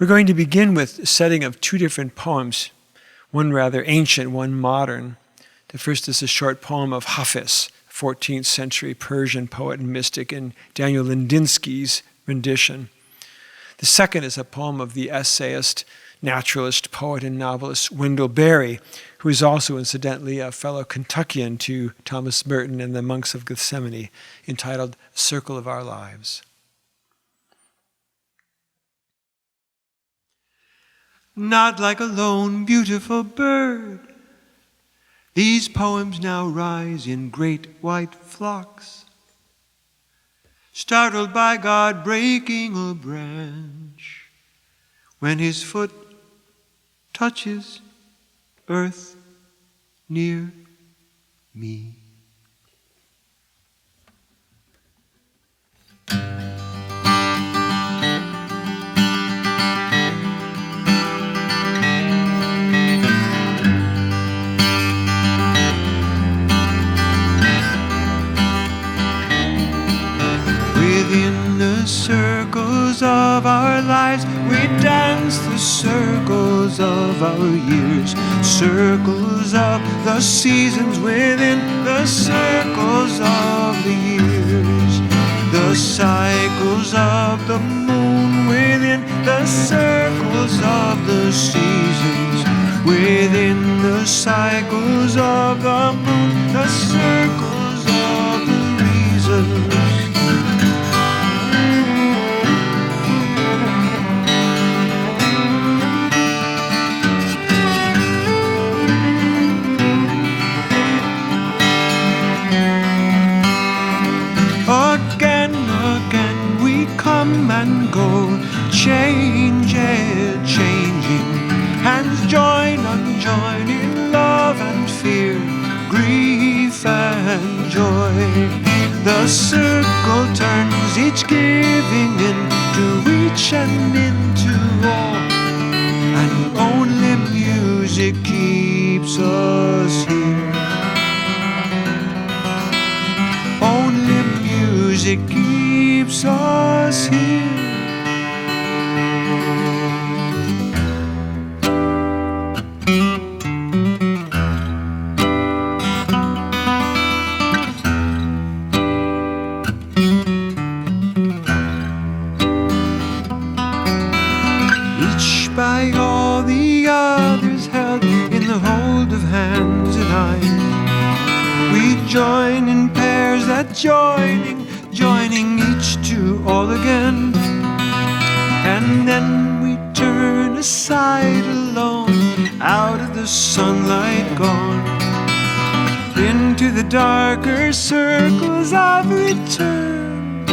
We're going to begin with a setting of two different poems, one rather ancient, one modern. The first is a short poem of Hafiz, 14th century Persian poet and mystic, in Daniel Lindinsky's rendition. The second is a poem of the essayist, naturalist, poet, and novelist Wendell Berry, who is also incidentally a fellow Kentuckian to Thomas Merton and the Monks of Gethsemane, entitled Circle of Our Lives. Not like a lone, beautiful bird, these poems now rise in great white flocks, startled by God breaking a branch when his foot touches earth near me. Within the circles of our lives, we dance the circles of our years, circles of the seasons within the circles of the years, the cycles of the moon within the circles of the seasons, within the cycles of the moon, the circles of the reasons. Come and go, change it, changing, hands join, unjoin in love and fear, grief and joy. The circle turns, each giving into each and into all, and only music keeps us here. Only music keeps us here. Each by all the others held in the hold of hands and eyes, we join in pairs that joining each to all again, and then we turn aside alone, out of the sunlight gone, into the darker circles of return,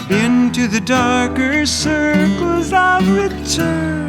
into the darker circles of return.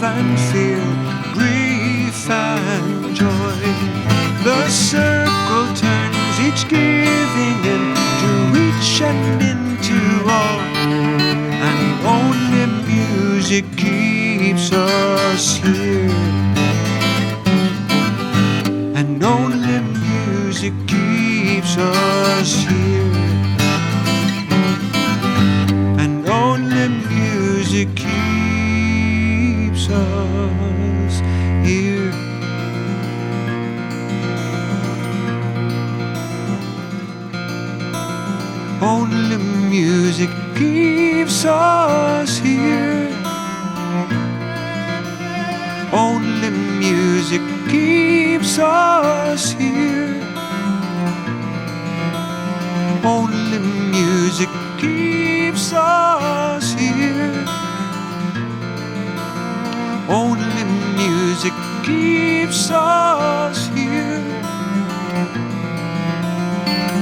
And fear, grief and joy. The circle turns, each giving into each and into all, and only music keeps us here, and only music keeps us here, and only music keeps us here. Only music keeps us here. Only music keeps us here. Only music keeps us here. Only music keeps us here.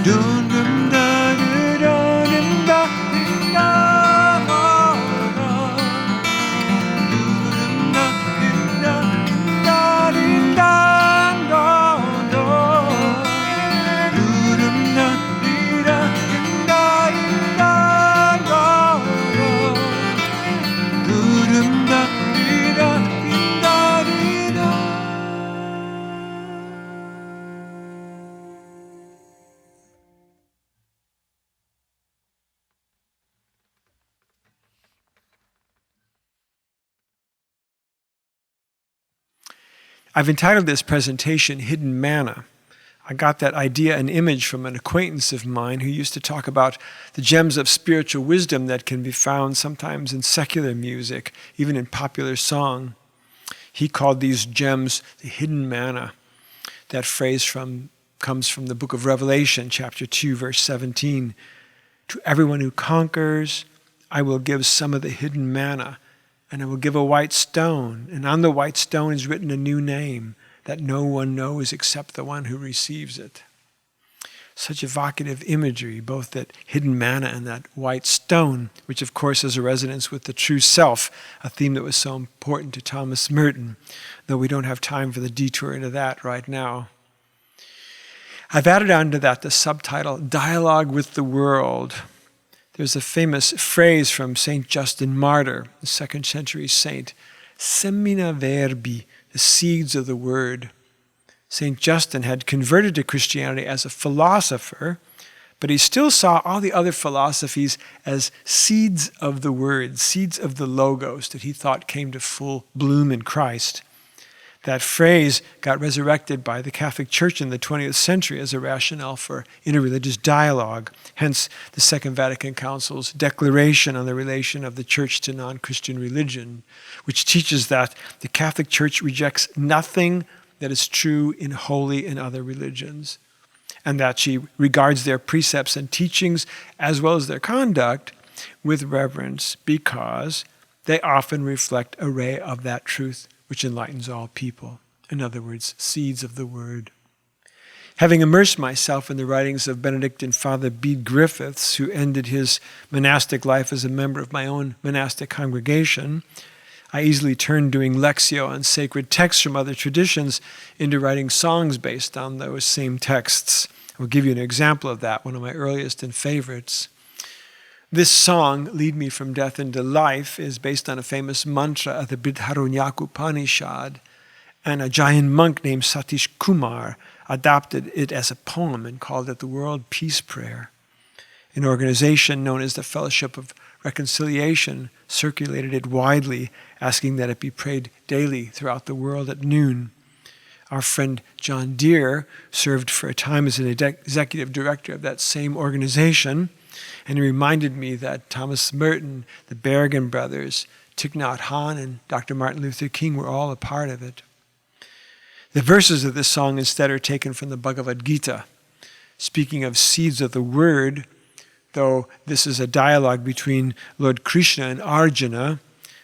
Dun dun da da dun da da da. I've entitled this presentation Hidden Manna. I got that idea and image from an acquaintance of mine who used to talk about the gems of spiritual wisdom that can be found sometimes in secular music, even in popular song. He called these gems the hidden manna. That phrase comes from the book of Revelation, chapter 2, verse 17. To everyone who conquers, I will give some of the hidden manna, and I will give a white stone, and on the white stone is written a new name that no one knows except the one who receives it. Such evocative imagery, both that hidden manna and that white stone, which of course has a resonance with the true self, a theme that was so important to Thomas Merton, though we don't have time for the detour into that right now. I've added onto that the subtitle, Dialogue with the World. There's a famous phrase from St. Justin Martyr, the 2nd century saint, semina verbi, the seeds of the word. St. Justin had converted to Christianity as a philosopher, but he still saw all the other philosophies as seeds of the word, seeds of the logos that he thought came to full bloom in Christ. That phrase got resurrected by the Catholic Church in the 20th century as a rationale for interreligious dialogue, hence the Second Vatican Council's declaration on the relation of the Church to non-Christian religion, which teaches that the Catholic Church rejects nothing that is true in holy and other religions, and that she regards their precepts and teachings as well as their conduct with reverence because they often reflect a ray of that truth which enlightens all people. In other words, seeds of the word. Having immersed myself in the writings of Benedictine Father Bede Griffiths, who ended his monastic life as a member of my own monastic congregation, I easily turned doing lectio on sacred texts from other traditions into writing songs based on those same texts. I'll give you an example of that, one of my earliest and favorites. This song, Lead Me from Death into Life, is based on a famous mantra of the Brihadaranyaka Upanishad, and a giant monk named Satish Kumar adopted it as a poem and called it the World Peace Prayer. An organization known as the Fellowship of Reconciliation circulated it widely, asking that it be prayed daily throughout the world at noon. Our friend John Deere served for a time as an executive director of that same organization, and he reminded me that Thomas Merton, the Berrigan brothers, Thich Nhat Hanh, and Dr. Martin Luther King were all a part of it. The verses of this song instead are taken from the Bhagavad Gita. Speaking of seeds of the word, though this is a dialogue between Lord Krishna and Arjuna,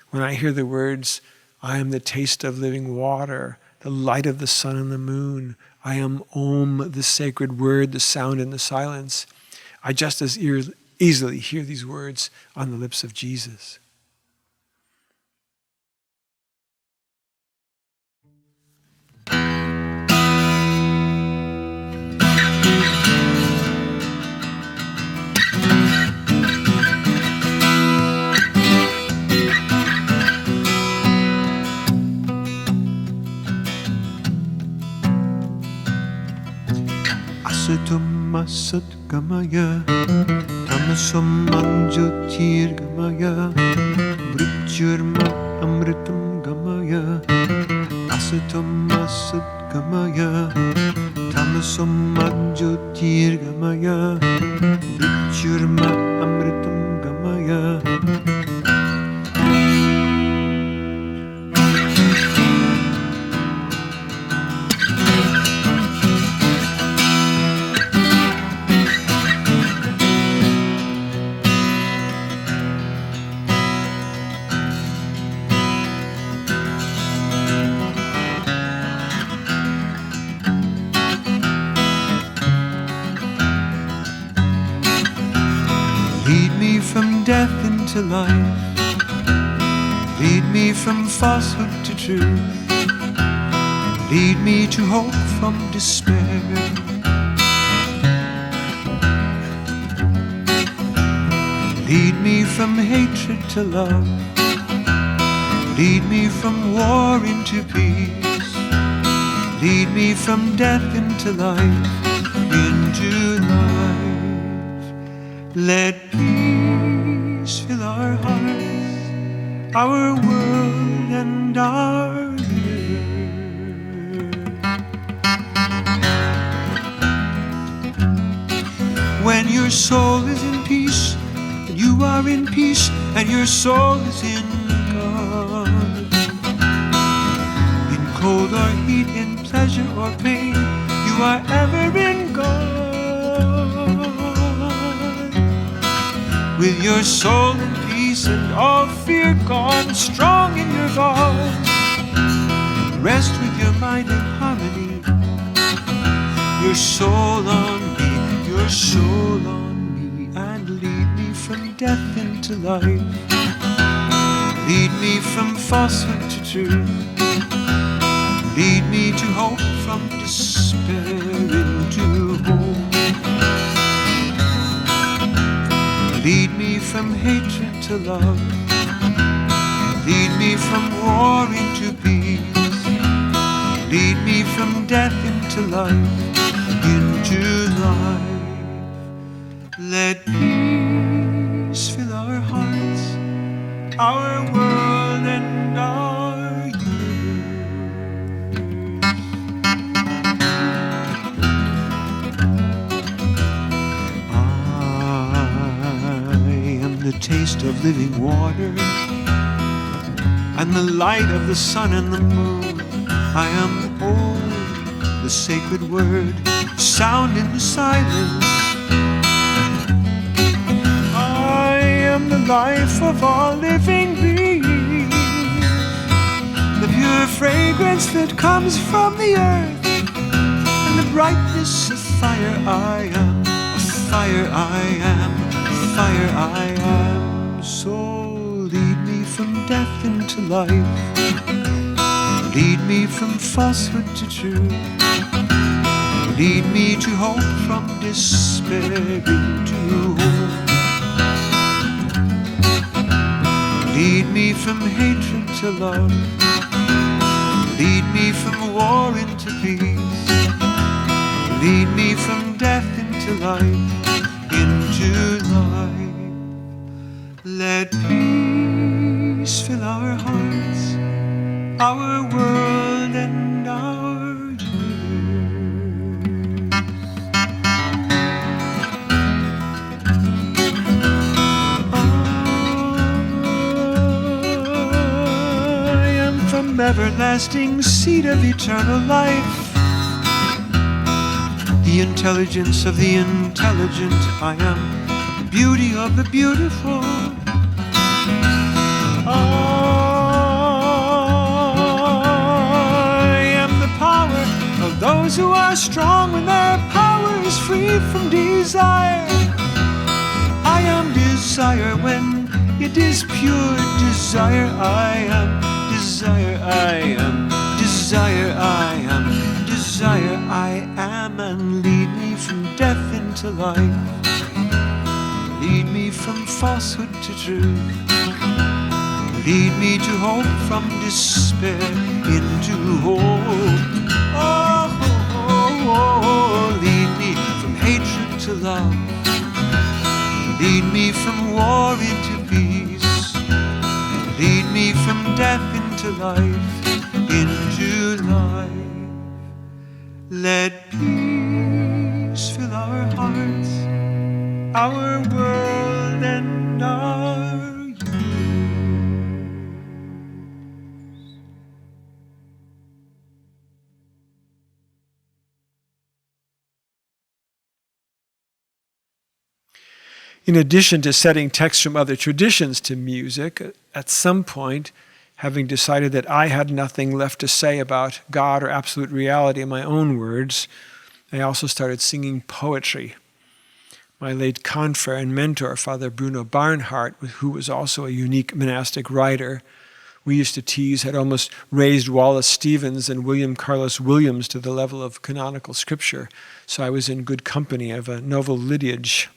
when I hear the words, I am the taste of living water, the light of the sun and the moon, I am Om, the sacred word, the sound in the silence, I just as easily hear these words on the lips of Jesus. Asatam asat gamaya, tamasam anjyotir gamaya, mrityurma amritam gamaya. Asatam asat gamaya, tamasam anjyotir gamaya, mrityurma amritam gamaya. Lead me from death into life, lead me from falsehood to truth, lead me to hope from despair. Lead me from hatred to love, lead me from war into peace, lead me from death into life, into life. Let peace fill our hearts, our world and our universe. your soul is in peace, and you are in peace, and your soul is in God. In cold or heat, in pleasure or pain, you are ever in God. With your soul in peace and all fear gone, strong in your vows, rest with your mind in harmony. Your soul on me, your soul on me, and lead me from death into life. Lead me from falsehood to truth. Lead me to hope from despair into hope. Lead me from hatred to love. Lead me from war into peace. Lead me from death into life, into life. Let peace fill our hearts, our world and our years. I am the taste of living water, and the light of the sun and the moon. I am the sacred word, sound in the silence. I am the life of all living beings, the pure fragrance that comes from the earth, and the brightness of fire. I am a fire. I am a fire. I am. So lead me from death into life. Lead me from falsehood to truth. Lead me to hope from despair into hope. Lead me from hatred to love. Lead me from war into peace. Lead me from death into life, into life. Let peace fill our hearts, our world and our years. I am from everlasting seed of eternal life, the intelligence of the intelligent. I am the beauty of the beautiful. Those who are strong when their power is free from desire. I am desire when it is pure desire. I am desire. I am desire. I am desire. I am, and lead me from death into life. Lead me from falsehood to truth. Lead me to hope from despair into hope. Lead me from hatred to love. Lead me from war into peace. Lead me from death into life, into life. Let peace fill our hearts, our world and our In addition to setting texts from other traditions to music, at some point, having decided that I had nothing left to say about God or absolute reality in my own words, I also started singing poetry. My late confrere and mentor, Father Bruno Barnhart, who was also a unique monastic writer, we used to tease, had almost raised Wallace Stevens and William Carlos Williams to the level of canonical scripture, so I was in good company of a novel lineage.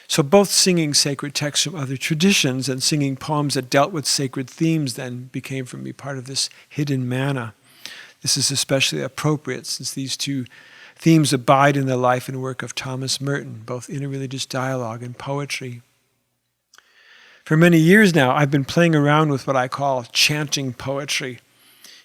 So both singing sacred texts from other traditions and singing poems that dealt with sacred themes then became for me part of this hidden manna. This is especially appropriate since these two themes abide in the life and work of Thomas Merton, both interreligious dialogue and poetry. For many years now, I've been playing around with what I call chanting poetry.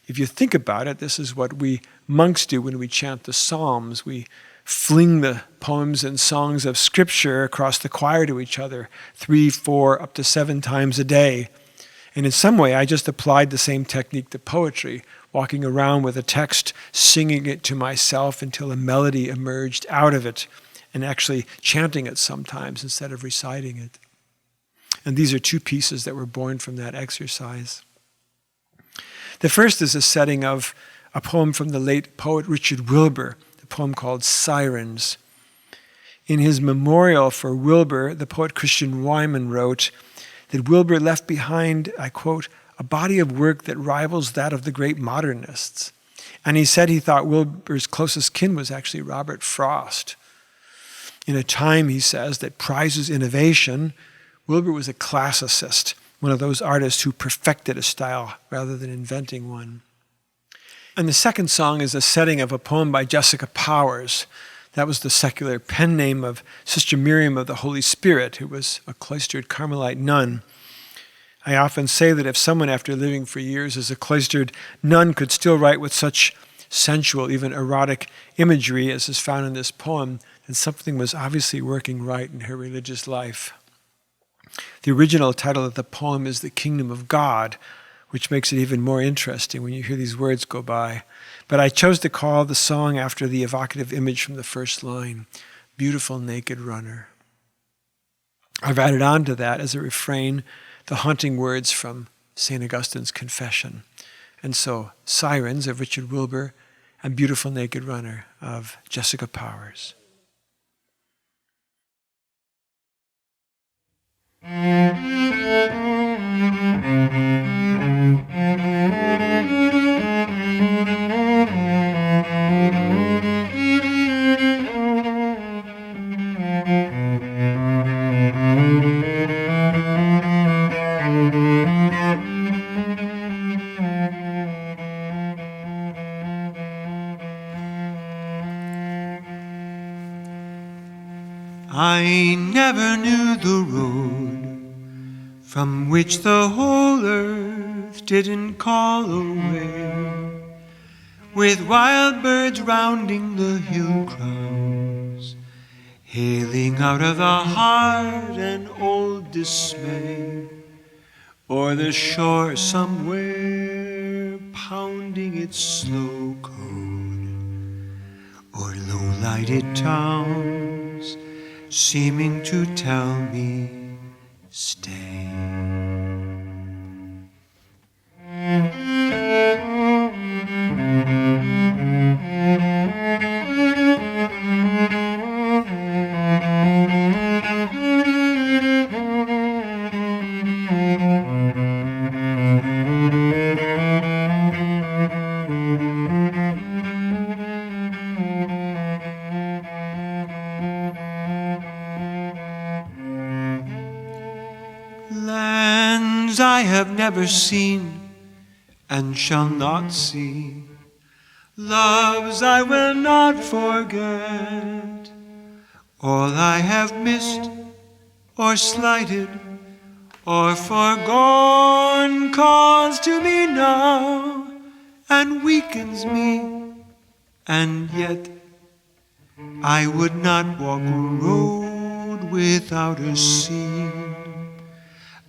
If you think about it, this is what we monks do when we chant the Psalms. We fling the poems and songs of scripture across the choir to each other 3, 4, up to 7 times a day. And in some way, I just applied the same technique to poetry, walking around with a text, singing it to myself until a melody emerged out of it, and actually chanting it sometimes instead of reciting it. And these are 2 pieces that were born from that exercise. The first is a setting of a poem from the late poet Richard Wilbur, the poem called Sirens. In his memorial for Wilbur, the poet Christian Wyman wrote that Wilbur left behind, I quote, a body of work that rivals that of the great modernists. And he said he thought Wilbur's closest kin was actually Robert Frost. In a time, he says, that prizes innovation, Wilbur was a classicist, one of those artists who perfected a style rather than inventing one. And the second song is a setting of a poem by Jessica Powers. That was the secular pen name of Sister Miriam of the Holy Spirit, who was a cloistered Carmelite nun. I often say that if someone, after living for years as a cloistered nun, could still write with such sensual, even erotic imagery as is found in this poem, then something was obviously working right in her religious life. The original title of the poem is The Kingdom of God, which makes it even more interesting when you hear these words go by. But I chose to call the song after the evocative image from the first line, Beautiful Naked Runner. I've added on to that as a refrain the haunting words from St. Augustine's Confession. And so, Sirens of Richard Wilbur and Beautiful Naked Runner of Jessica Powers. I never knew the road from which the whole earth didn't call away, with wild birds rounding the hill crowns, hailing out of the heart an old dismay, or the shore somewhere pounding its slow code, or low-lighted towns seeming to tell me, stay. Lands I have never seen and shall not see, loves I will not forget. All I have missed or slighted or forgone calls to me now and weakens me, and yet I would not walk a road without a scene.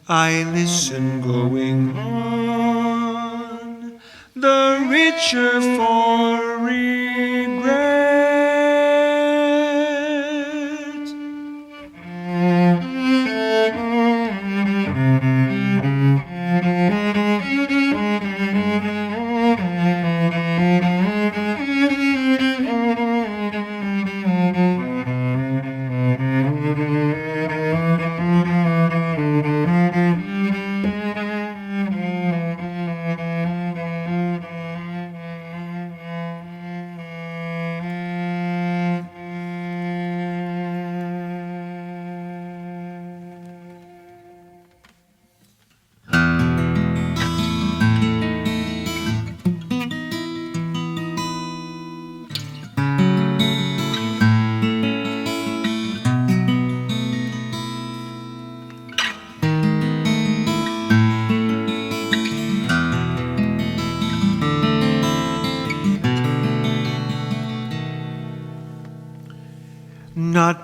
I listen going on, the richer for regret.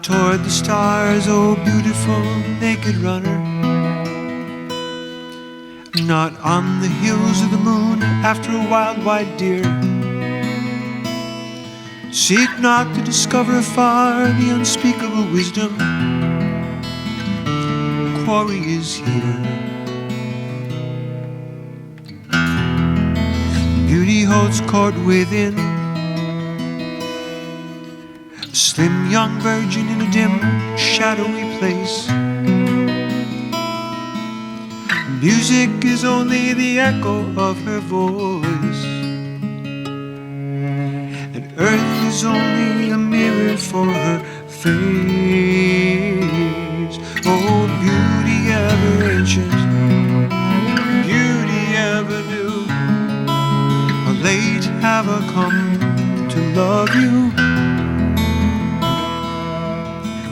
Not toward the stars, oh beautiful naked runner. Not on the hills of the moon after a wild white deer. Seek not to discover far the unspeakable wisdom. Quarry is here. Beauty holds court within. A slim young virgin in a dim, shadowy place. Music is only the echo of her voice, and earth is only a mirror for her face. Oh, beauty ever ancient, beauty ever new, how late have I come to love you?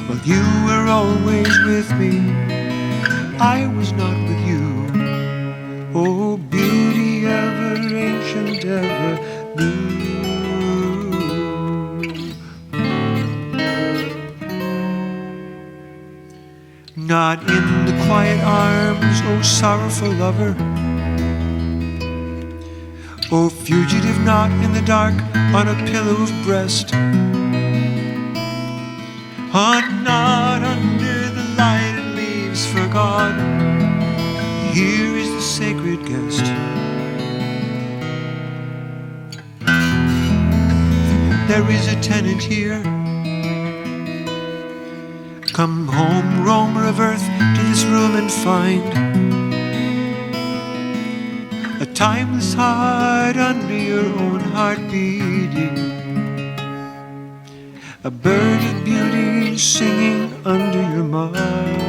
Well, you were always with me, I was not with you. Oh, beauty ever ancient, ever new. Not in the quiet arms, oh sorrowful lover. Oh, fugitive, not in the dark, on a pillow of breast. Oh, not under the light and leaves for God. Here is the sacred guest. There is a tenant here. Come home, roamer of earth, to this room and find a timeless heart under your own heart beating. A bird of beauty singing under your mind.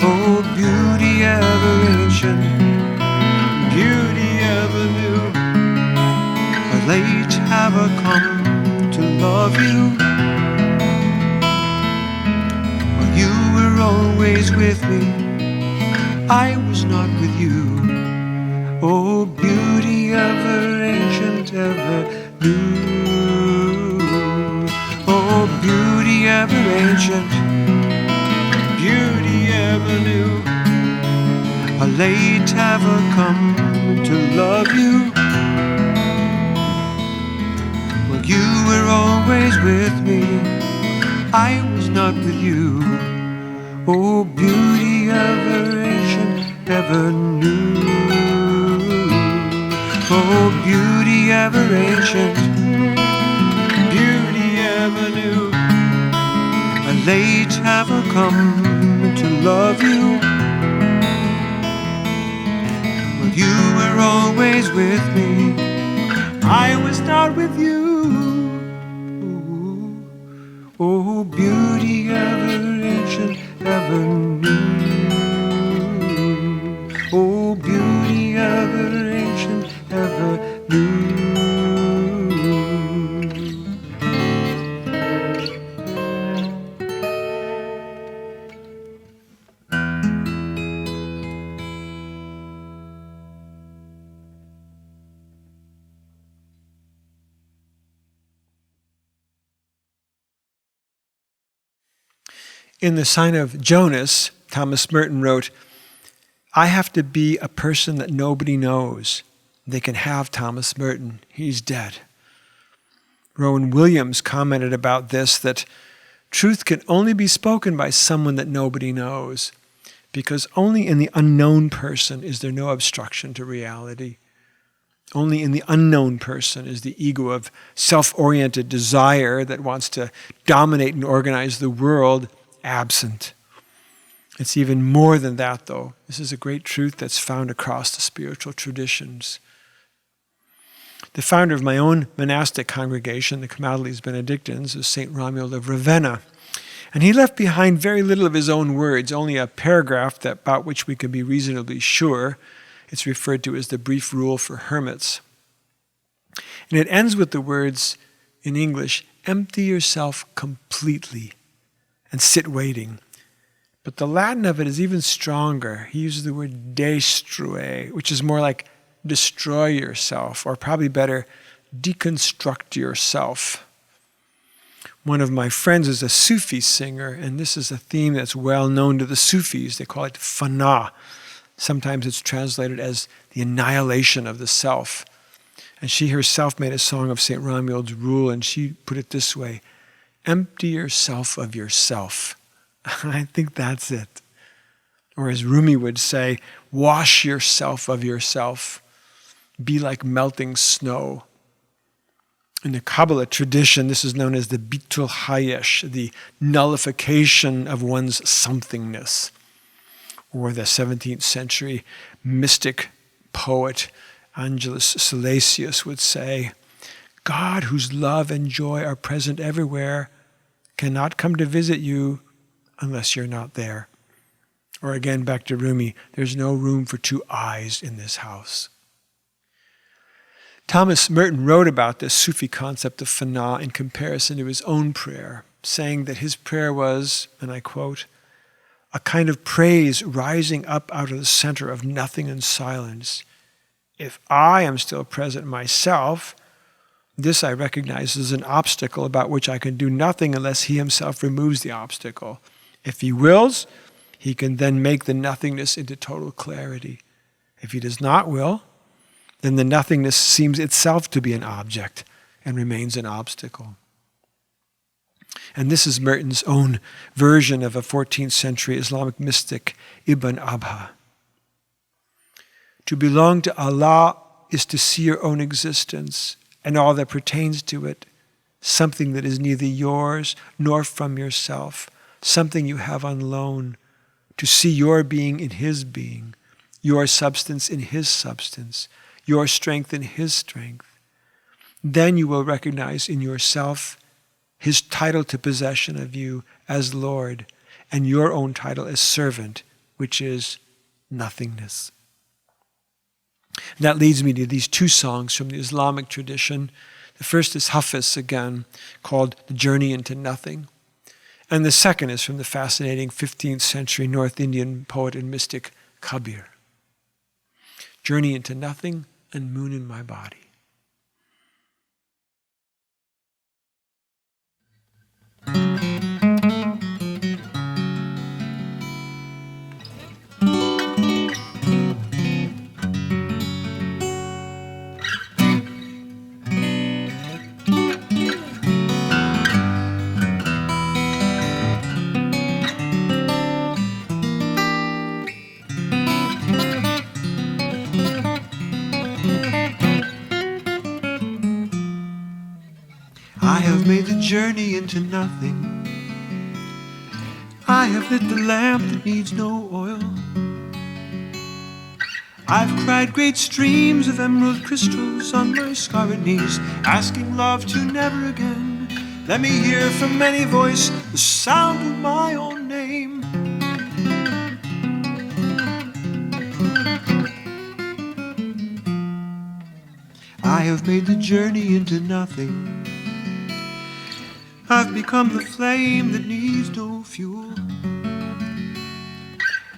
Oh, beauty ever ancient, beauty ever new, how late have I come to love you? Well, you were always with me, I was not with you. Oh, beauty ever ancient, ever new. Oh, beauty ever ancient, beauty ever new, how late have I come to love you? Well, you were always with me, I was not with you. Oh, beauty ever ancient, ever new. Oh, beauty ever ancient, beauty ever new, how late have I come to love you? Well, you were always with me, I was not with you. Oh, beauty ever ancient, ever new. Oh, beauty ever ancient, ever new. In The Sign of Jonas, Thomas Merton wrote, I have to be a person that nobody knows. They can have Thomas Merton. He's dead. Rowan Williams commented about this, that truth can only be spoken by someone that nobody knows, because only in the unknown person is there no obstruction to reality. Only in the unknown person is the ego of self-oriented desire that wants to dominate and organize the world absent. It's even more than that, though. This is a great truth that's found across the spiritual traditions. The founder of my own monastic congregation, the Camaldolese Benedictines, is St. Romuald of Ravenna. And he left behind very little of his own words, only a paragraph about which we can be reasonably sure. It's referred to as the Brief Rule for Hermits. And it ends with the words in English, empty yourself completely and sit waiting. But the Latin of it is even stronger. He uses the word destrue, which is more like destroy yourself, or probably better, deconstruct yourself. One of my friends is a Sufi singer, and this is a theme that's well known to the Sufis. They call it fana. Sometimes it's translated as the annihilation of the self. And she herself made a song of St. Romuald's Rule, and she put it this way: empty yourself of yourself. I think that's it. Or as Rumi would say, wash yourself of yourself. Be like melting snow. In the Kabbalah tradition, this is known as the bitul hayesh, the nullification of one's somethingness. Or the 17th century mystic poet Angelus Silesius would say, God, whose love and joy are present everywhere, cannot come to visit you unless you're not there. Or again, back to Rumi, there's no room for two eyes in this house. Thomas Merton wrote about this Sufi concept of fana in comparison to his own prayer, saying that his prayer was, and I quote, a kind of praise rising up out of the center of nothing and silence. If I am still present myself, this I recognize as an obstacle about which I can do nothing unless he himself removes the obstacle. If he wills, he can then make the nothingness into total clarity. If he does not will, then the nothingness seems itself to be an object and remains an obstacle. And this is Merton's own version of a 14th century Islamic mystic, Ibn Abha. To belong to Allah is to see your own existence and all that pertains to it, something that is neither yours nor from yourself, something you have on loan, to see your being in his being, your substance in his substance, your strength in his strength. Then you will recognize in yourself his title to possession of you as Lord, and your own title as servant, which is nothingness. And that leads me to these two songs from the Islamic tradition. The first is Hafiz again, called The Journey into Nothing. And the second is from the fascinating 15th century North Indian poet and mystic Kabir. Journey into Nothing and Moon in My Body. I have made the journey into nothing. I have lit the lamp that needs no oil. I've cried great streams of emerald crystals on my scarred knees, asking love to never again let me hear from any voice the sound of my own name. I have made the journey into nothing. I've become the flame that needs no fuel.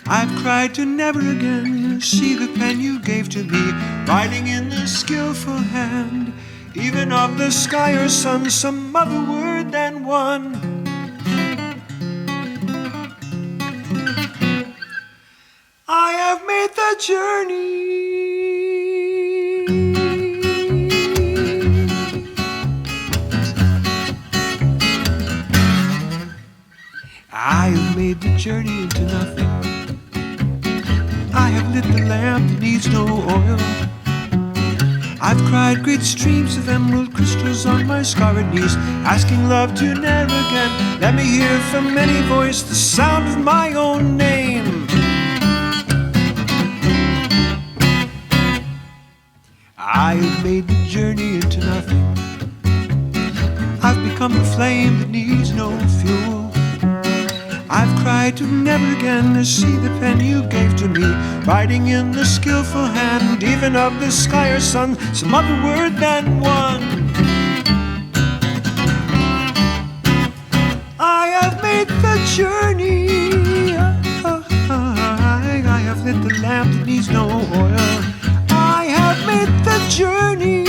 I've cried to never again see the pen you gave to me, writing in the skillful hand, even of the sky or sun, some other word than one. I have made the journey. I have made the journey into nothing. I have lit the lamp that needs no oil. I've cried great streams of emerald crystals on my scarred knees, asking love to never again let me hear from any voice the sound of my own name. I have made the journey into nothing. I've become the flame that needs no fuel. I've cried to never again see the pen you gave to me, writing in the skillful hand, even of the sky or sun, some other word than one. I have made the journey. I have lit the lamp that needs no oil. I have made the journey.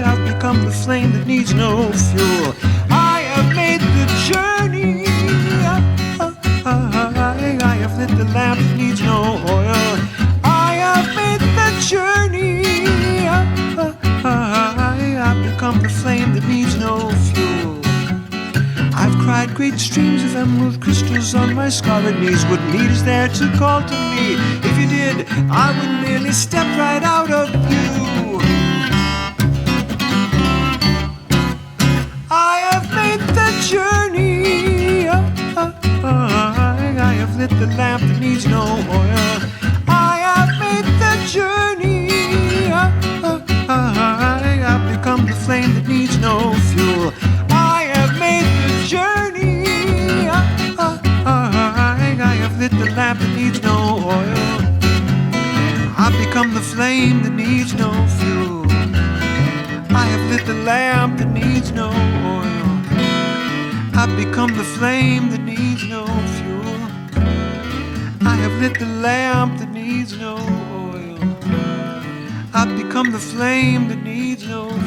I've become the flame that needs no ride great streams of emerald crystals on my scarlet knees. What need is there to call to me? If you did, I would merely step right out of you. I have made the journey. I have lit the lamp that needs no oil. I have made the journey. I've become the flame that needs no fuel. I have made the journey. I have lit the lamp that needs no oil. I've become the flame that needs no fuel. I have lit the lamp that needs no oil. I've become the flame that needs no fuel. I have lit the lamp that needs no oil. I've become the flame that needs no fuel.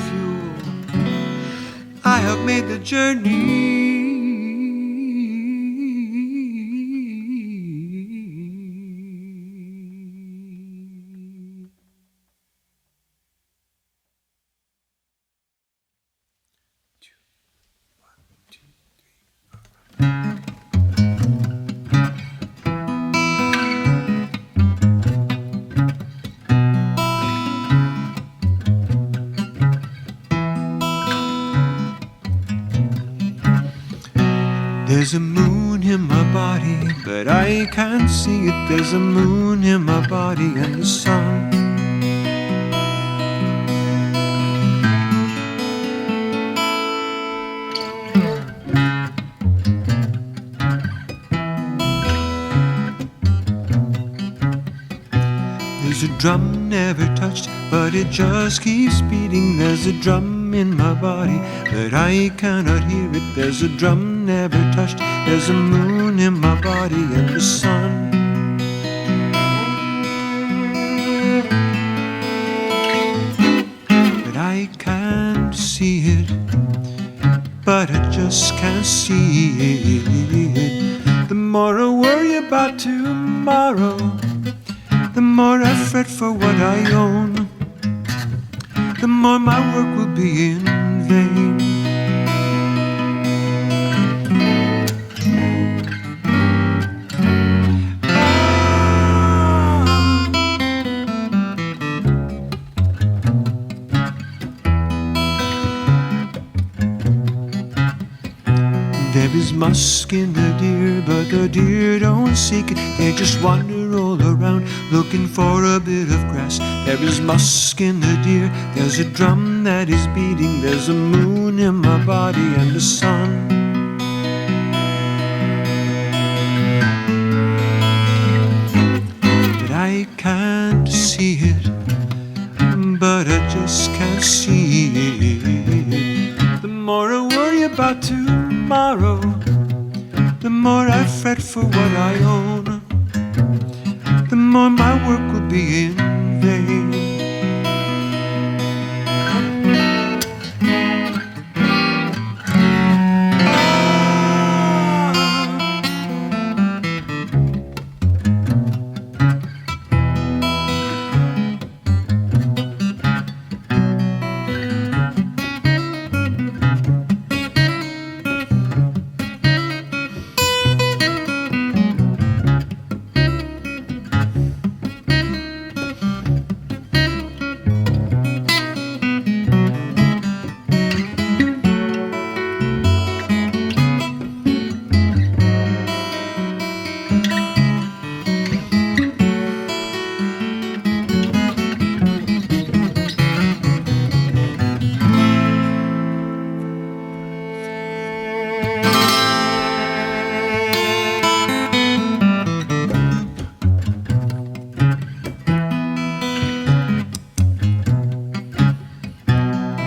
I have made the journey. There's a moon in my body, but I can't see it. There's a moon in my body and the sun. There's a drum never touched, but it just keeps beating. There's a drum in my body, but I cannot hear it. There's a drum never touched. There's a moon in my body and the sun. But I can't see it, but I just can't see it. The more I worry about tomorrow, the more I fret for what I own, the more my work will be in vain. There is musk in the deer, but the deer don't seek it. They just wander all around looking for a bit of grass. There is musk in the deer, there's a drum that is beating. There's a moon in my body and the sun. But I can't see it, but I just can't see it. The more I worry about tomorrow, the more I fret for what I own, the more my work will be in vain.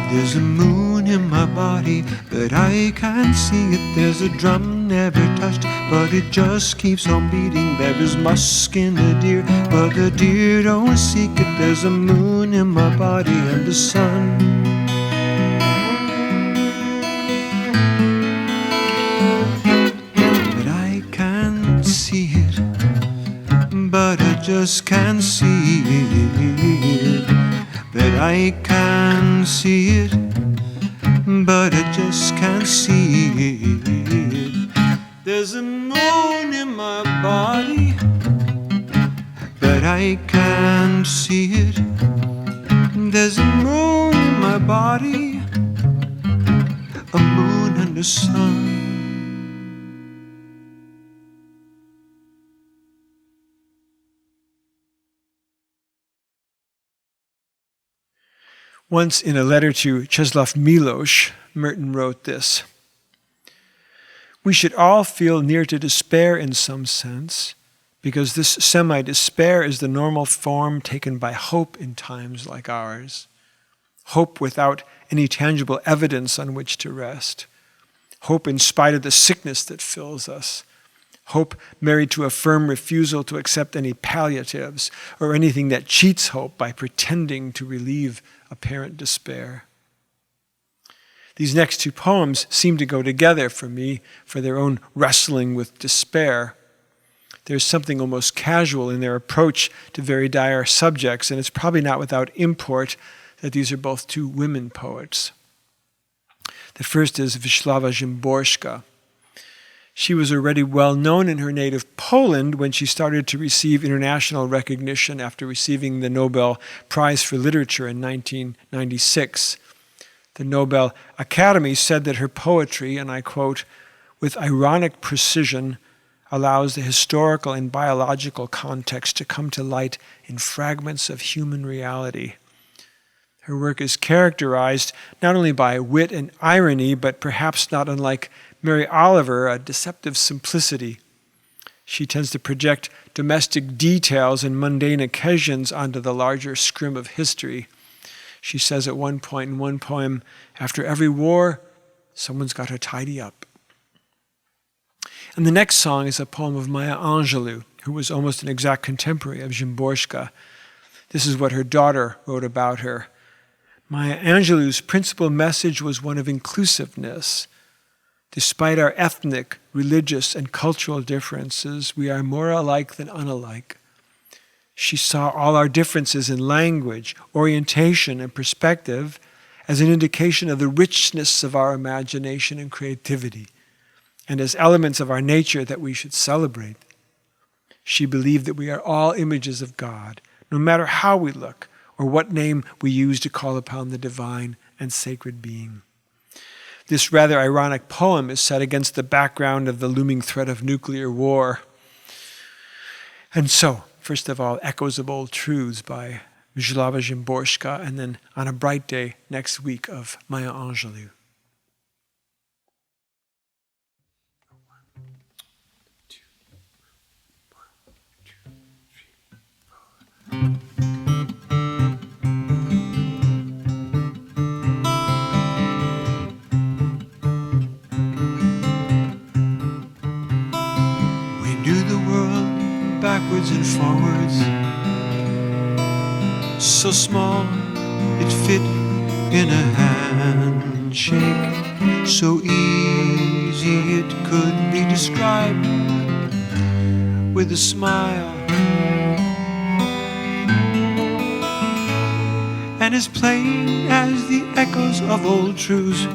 There's a moon in my body, but I can't see it. There's a drum never touched, but it just keeps on beating. There is musk in the deer, but the deer don't seek it. There's a moon in my body and the sun. But I can't see it, but I just can't see it. But I can see it, but I just can't see it. There's a moon in my body, but I can't see it. There's a moon in my body, a moon and a sun. Once in a letter to Czesław Miłosz, Merton wrote this: "We should all feel near to despair in some sense, because this semi-despair is the normal form taken by hope in times like ours. Hope without any tangible evidence on which to rest. Hope in spite of the sickness that fills us. Hope married to a firm refusal to accept any palliatives or anything that cheats hope by pretending to relieve apparent despair." These next two poems seem to go together for me, for their own wrestling with despair. There's something almost casual in their approach to very dire subjects, and it's probably not without import that these are both two women poets. The first is Vishlava Jimborska. She was already well known in her native Poland when she started to receive international recognition after receiving the Nobel Prize for Literature in 1996. The Nobel Academy said that her poetry, and I quote, "with ironic precision, allows the historical and biological context to come to light in fragments of human reality." Her work is characterized not only by wit and irony, but perhaps not unlike Mary Oliver, a deceptive simplicity. She tends to project domestic details and mundane occasions onto the larger scrim of history. She says at one point in one poem, "After every war, someone's got to tidy up." And the next song is a poem of Maya Angelou, who was almost an exact contemporary of Jimborska. This is what her daughter wrote about her. Maya Angelou's principal message was one of inclusiveness. Despite our ethnic, religious, and cultural differences, we are more alike than unalike. She saw all our differences in language, orientation, and perspective as an indication of the richness of our imagination and creativity, and as elements of our nature that we should celebrate. She believed that we are all images of God, no matter how we look or what name we use to call upon the divine and sacred being. This rather ironic poem is set against the background of the looming threat of nuclear war. And so, first of all, Echoes of Old Truths by Vishlava Jimborska, and then On a Bright Day next week of Maya Angelou. Backwards and forwards, so small it fit in a handshake, so easy it could be described with a smile, and as plain as the echoes of old truths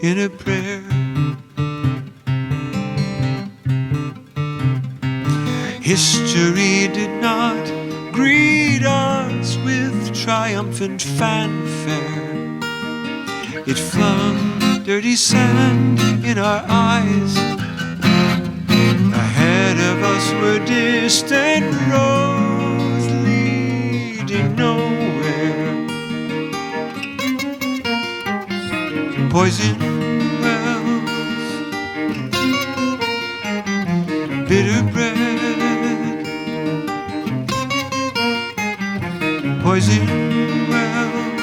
in a prayer. History did not greet us with triumphant fanfare. It flung dirty sand in our eyes. Ahead of us were distant roads leading nowhere. Poison wells, bitter bread. Poison wells,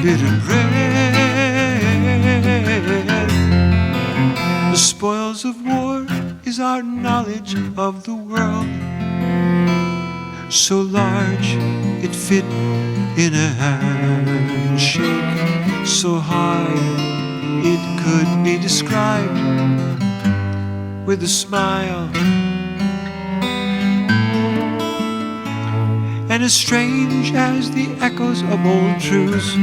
bitter bread. The spoils of war is our knowledge of the world, so large it fit in a handshake, so high it could be described with a smile. And as strange as the echoes of old truths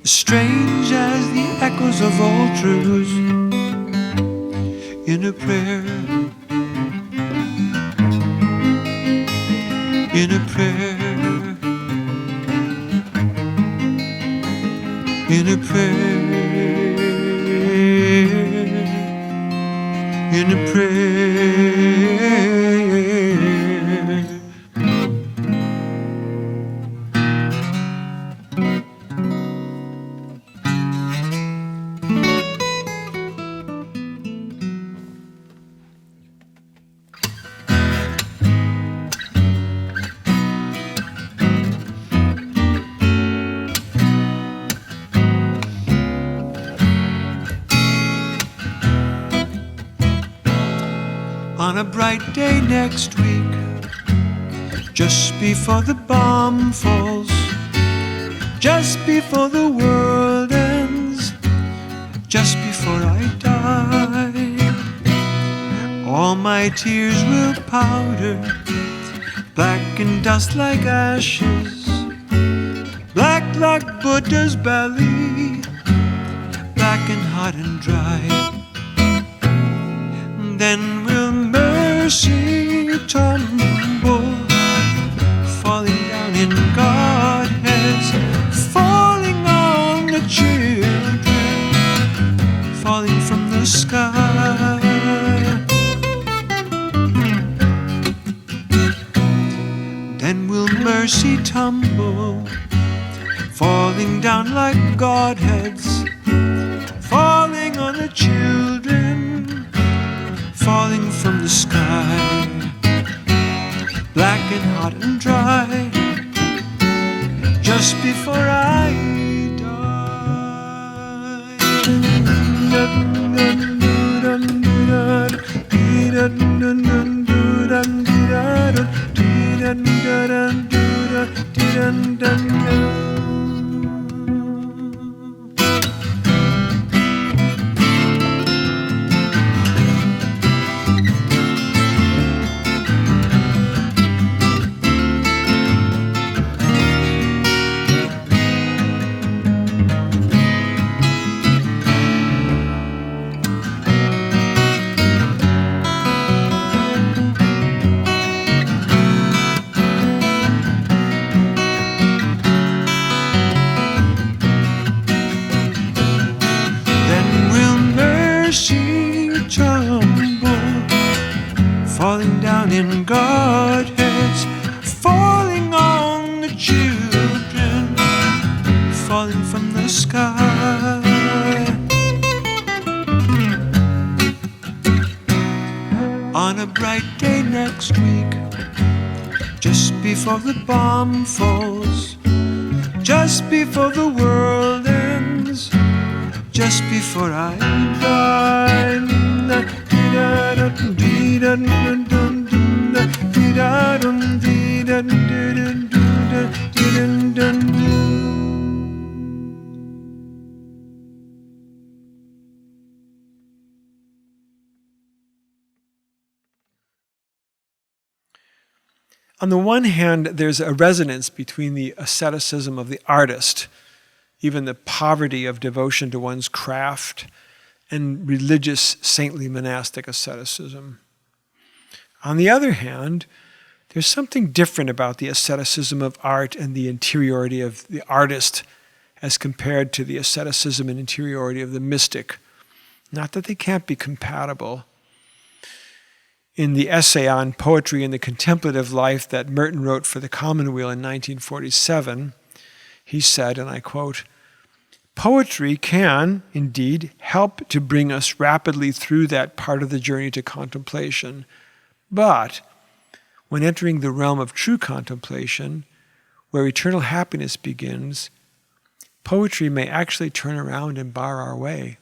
strange as the echoes of old truths in a prayer, in a prayer, in a prayer, in a prayer. On a bright day next week, just before the bomb falls, just before the world ends, just before I die, all my tears will powder, black and dust like ashes, black like Buddha's belly, black and hot and dry. Then will mercy tumble, falling down in Godheads, falling on the children, falling from the sky. Then will mercy tumble, falling down like Godheads, falling on the children, falling from the sky, black and hot and dry, just before I die. Falling down in Godheads, falling on the children, falling from the sky. On a bright day next week, just before the bomb falls, just before the world ends, just before I die. On the one hand, there's a resonance between the asceticism of the artist, even the poverty of devotion to one's craft, and religious, saintly, monastic asceticism. On the other hand, there's something different about the asceticism of art and the interiority of the artist as compared to the asceticism and interiority of the mystic. Not that they can't be compatible. In the essay on poetry and the contemplative life that Merton wrote for the Commonweal in 1947, he said, and I quote, "Poetry can, indeed, help to bring us rapidly through that part of the journey to contemplation. But when entering the realm of true contemplation, where eternal happiness begins, poetry may actually turn around and bar our way."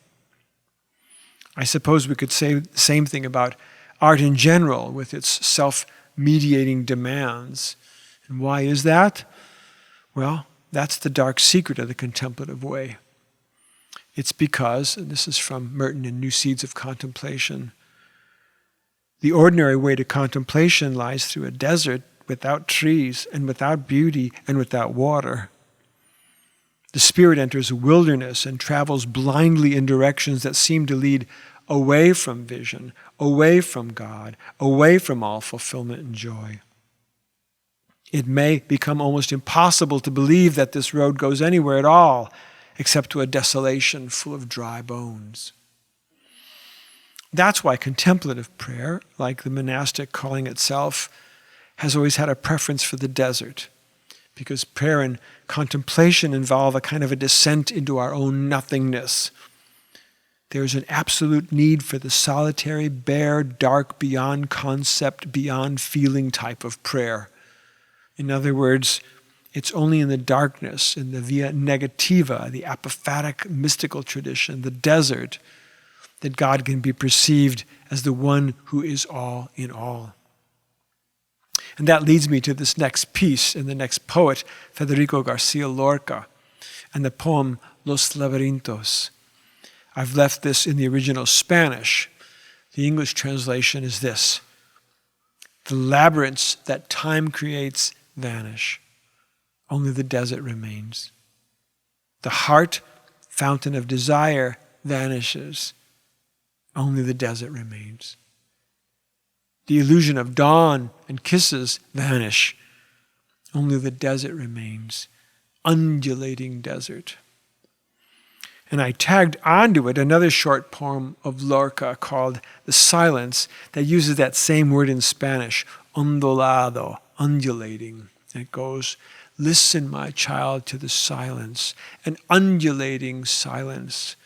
I suppose we could say the same thing about art in general, with its self-mediating demands. And why is that? Well, that's the dark secret of the contemplative way. It's because, and this is from Merton in New Seeds of Contemplation, the ordinary way to contemplation lies through a desert without trees and without beauty and without water. The spirit enters a wilderness and travels blindly in directions that seem to lead away from vision, away from God, away from all fulfillment and joy. It may become almost impossible to believe that this road goes anywhere at all, except to a desolation full of dry bones. That's why contemplative prayer, like the monastic calling itself, has always had a preference for the desert, because prayer and contemplation involve a kind of a descent into our own nothingness. There's an absolute need for the solitary, bare, dark, beyond concept, beyond feeling type of prayer. In other words, it's only in the darkness, in the via negativa, the apophatic mystical tradition, the desert, that God can be perceived as the one who is all in all. And that leads me to this next piece in the next poet, Federico Garcia Lorca, and the poem Los Laberintos. I've left this in the original Spanish. The English translation is this: the labyrinths that time creates vanish. Only the desert remains. The heart, fountain of desire, vanishes. Only the desert remains. The illusion of dawn and kisses vanish. Only the desert remains. Undulating desert. And I tagged onto it another short poem of Lorca called The Silence that uses that same word in Spanish, ondulado, undulating. And it goes, listen, my child, to the silence, an undulating silence,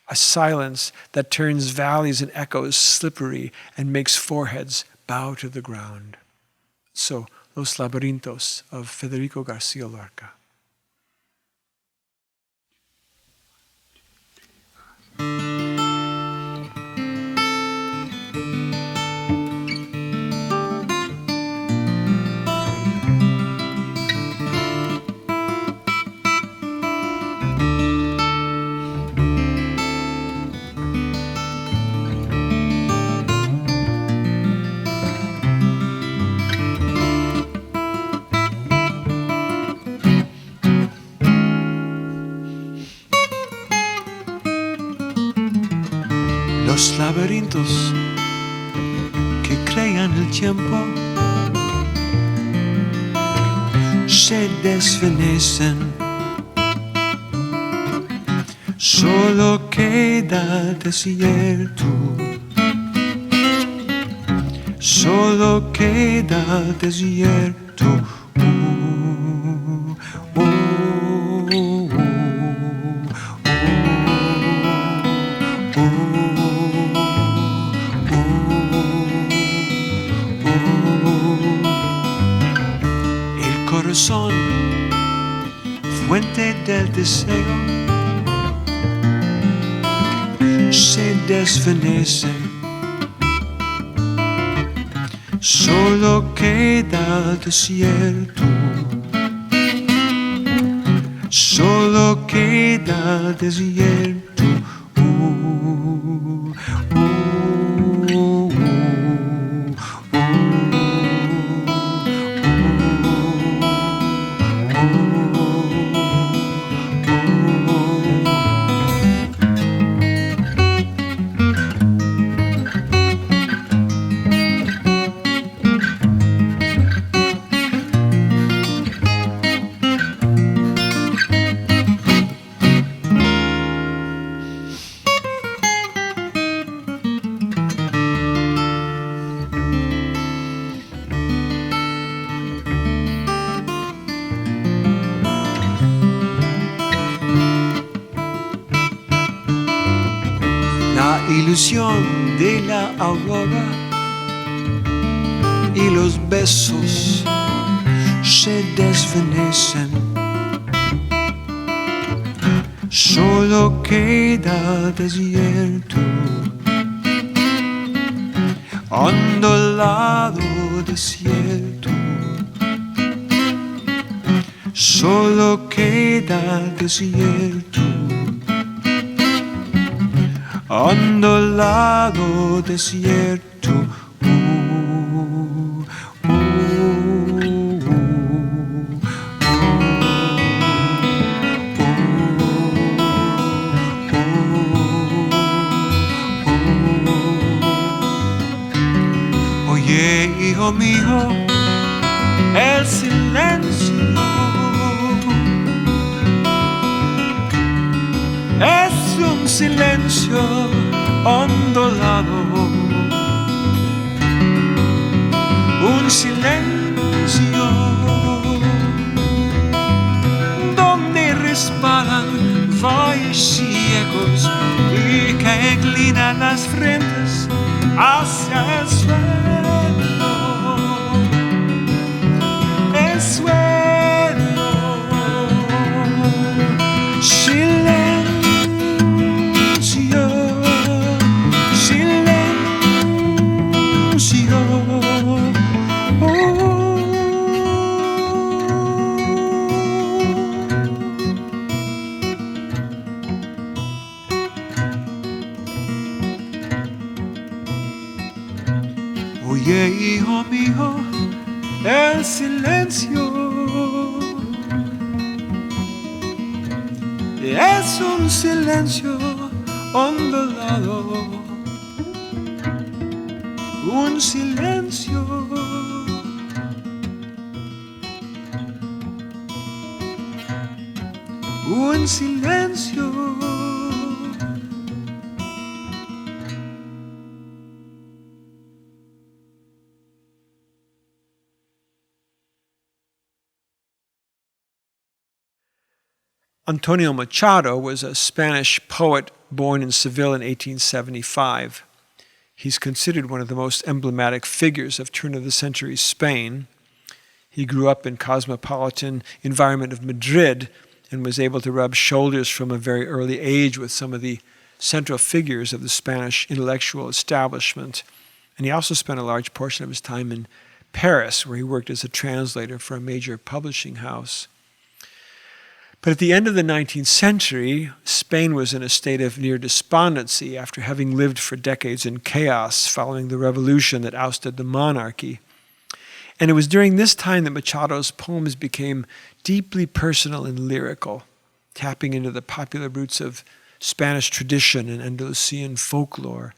a silence that turns valleys and echoes slippery and makes foreheads bow to the ground. So, Los Laberintos of Federico Garcia Lorca. Los laberintos que crean el tiempo se desvanecen, solo queda desierto, solo queda desierto. Corazón, fuente del deseo, se desvanece, solo queda desierto, solo queda desierto. Ilusión de la aurora y los besos se desvanecen, solo queda desierto, ondulado desierto, solo queda desierto. Ondulado desierto. hijo mío, el silencio es un silencio ondulado, un silencio donde resbalan valles y ecos y que inclinan las frentes hacia el suelo, el suelo. Silencio, silencio. Oye, hijo mío, el silencio es un silencio ondulado, un silencio un silencio. Antonio Machado was a Spanish poet born in Seville in 1875. He's considered one of the most emblematic figures of turn-of-the-century Spain. He grew up in cosmopolitan environment of Madrid and was able to rub shoulders from a very early age with some of the central figures of the Spanish intellectual establishment. And he also spent a large portion of his time in Paris, where he worked as a translator for a major publishing house. But at the end of the 19th century, Spain was in a state of near despondency after having lived for decades in chaos following the revolution that ousted the monarchy. And it was during this time that Machado's poems became deeply personal and lyrical, tapping into the popular roots of Spanish tradition and Andalusian folklore.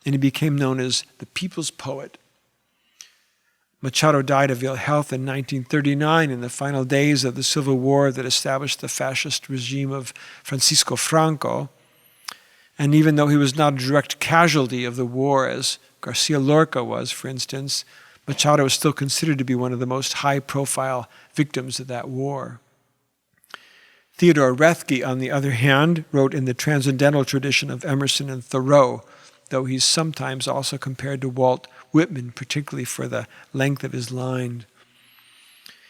And he became known as the people's poet. Machado died of ill health in 1939 in the final days of the civil war that established the fascist regime of Francisco Franco. And even though he was not a direct casualty of the war, as Garcia Lorca was, for instance, Machado is still considered to be one of the most high-profile victims of that war. Theodore Roethke, on the other hand, wrote in the transcendental tradition of Emerson and Thoreau, though he's sometimes also compared to Walt Whitman, particularly for the length of his line.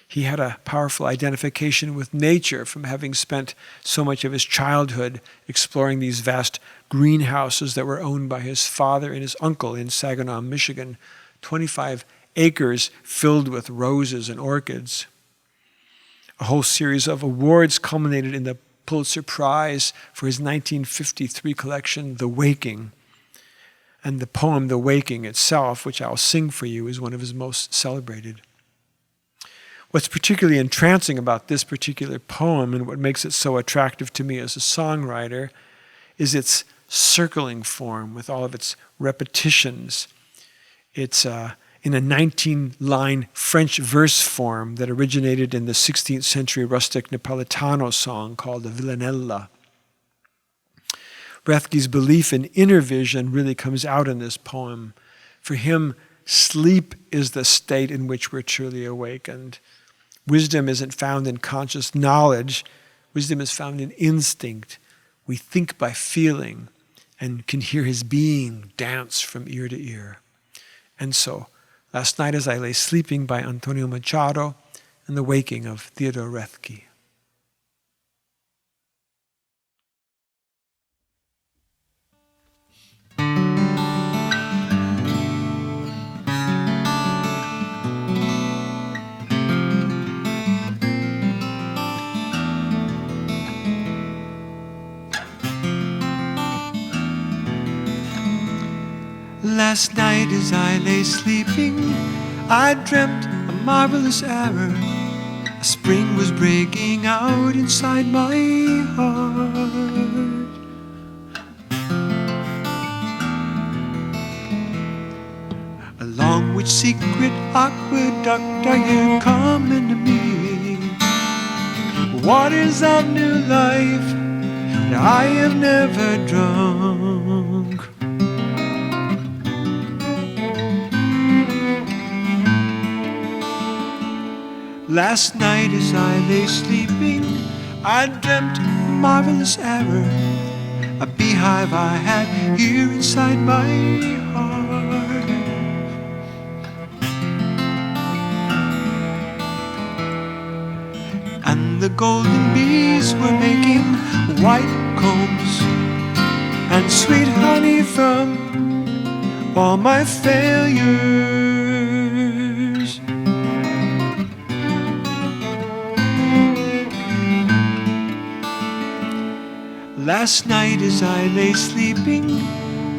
He had a powerful identification with nature from having spent so much of his childhood exploring these vast greenhouses that were owned by his father and his uncle in Saginaw, Michigan, 25 acres filled with roses and orchids. A whole series of awards culminated in the Pulitzer Prize for his 1953 collection, The Waking. And the poem, The Waking itself, which I'll sing for you, is one of his most celebrated. What's particularly entrancing about this particular poem and what makes it so attractive to me as a songwriter is its circling form with all of its repetitions. It's in a 19-line French verse form that originated in the 16th century rustic Napolitano song called the Villanella. Roethke's belief in inner vision really comes out in this poem. For him, sleep is the state in which we're truly awakened. Wisdom isn't found in conscious knowledge. Wisdom is found in instinct. We think by feeling and can hear his being dance from ear to ear. And so, last night as I lay sleeping by Antonio Machado and The Waking of Theodore Roethke. Last night as I lay sleeping, I dreamt a marvelous error. A spring was breaking out inside my heart. Along which What secret aqueduct are you coming to me? Waters of new life that I have never drunk. Last night as I lay sleeping, I dreamt a marvelous error, a beehive I had here inside my heart. And the golden bees were making white combs and sweet honey from all my failures. Last night as I lay sleeping,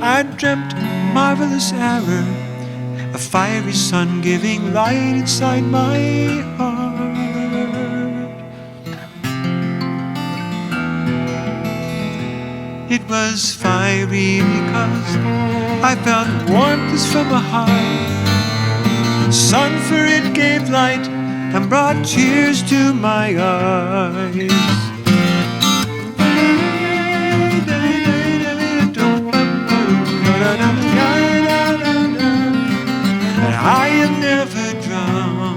I dreamt a marvelous error, a fiery sun giving light inside my heart. It was fiery because I felt warmth as from a heart. Sun for it gave light and brought tears to my eyes. And I have never drowned.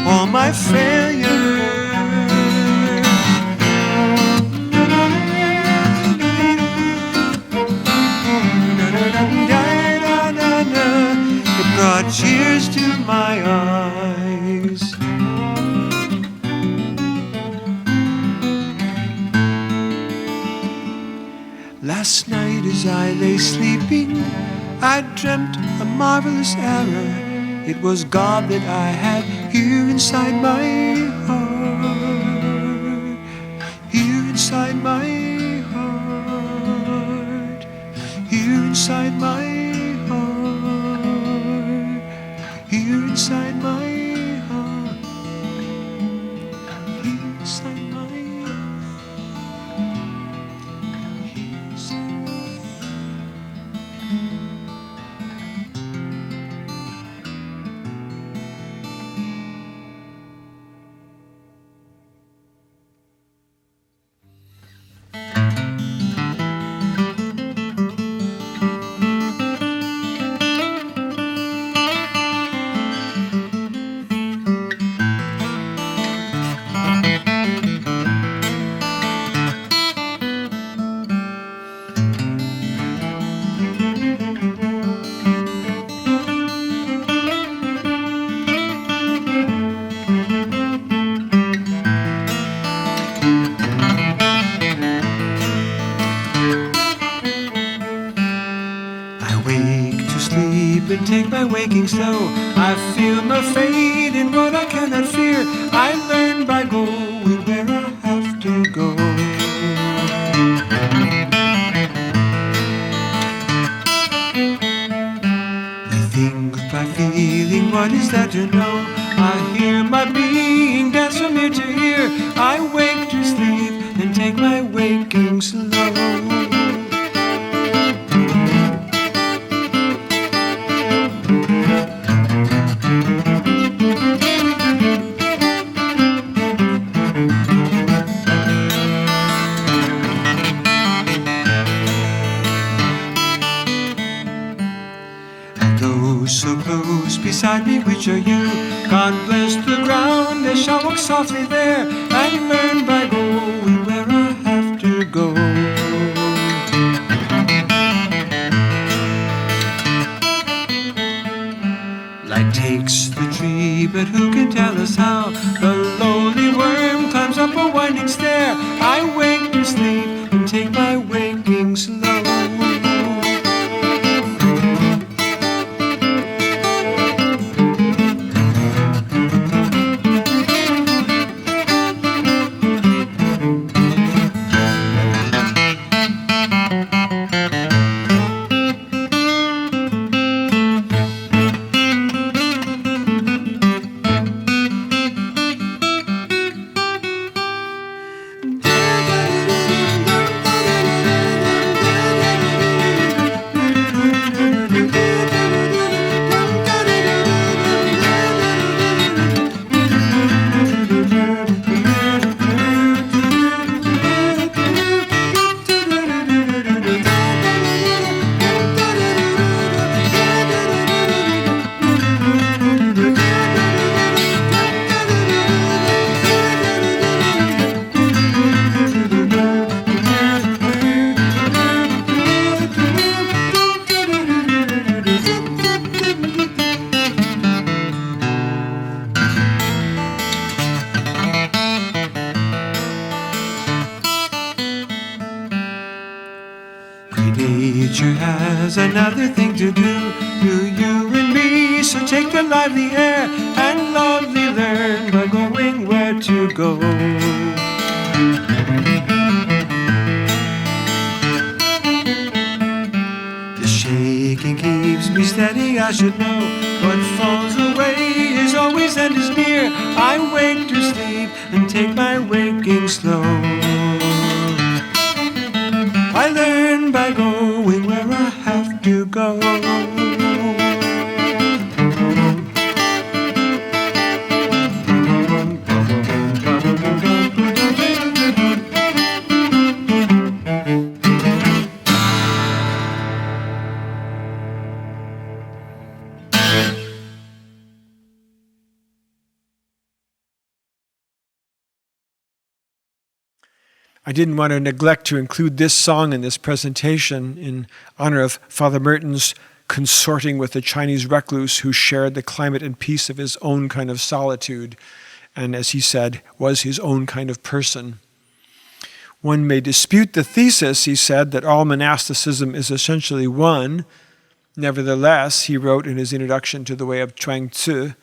All my failures. It brought tears to my eyes. Last night as I lay sleeping, I dreamt a marvelous error. It was God that I had here inside my heart. Here inside my heart. Here inside my heart. Here inside my heart. Here inside my heart. Take my waking slow. I feel no fate in what I cannot fear. I learn by going where I have to go. I think by feeling, what is that to know? I hear my being dance from ear to ear. I wake to sleep and take my waking slow. So close beside me, which are you? God bless the ground, I shall walk softly there and learn by going where I have to go. Light takes the tree, but who can tell us how? The lowly worm climbs up a winding stair. I wake to sleep and take my waking slow. there's another thing to do, you and me. So take the lively air and loudly learn by going where to go. The shaking keeps me steady, I should know. What falls away is always and is near. I wake to sleep and take my waking slow. I learn by going where I have to go. I didn't want to neglect to include this song in this presentation in honor of Father Merton's consorting with a Chinese recluse who shared the climate and peace of his own kind of solitude, and as he said, was his own kind of person. One may dispute the thesis, he said, that all monasticism is essentially one. Nevertheless, he wrote in his introduction to the Way of Chuang Tzu,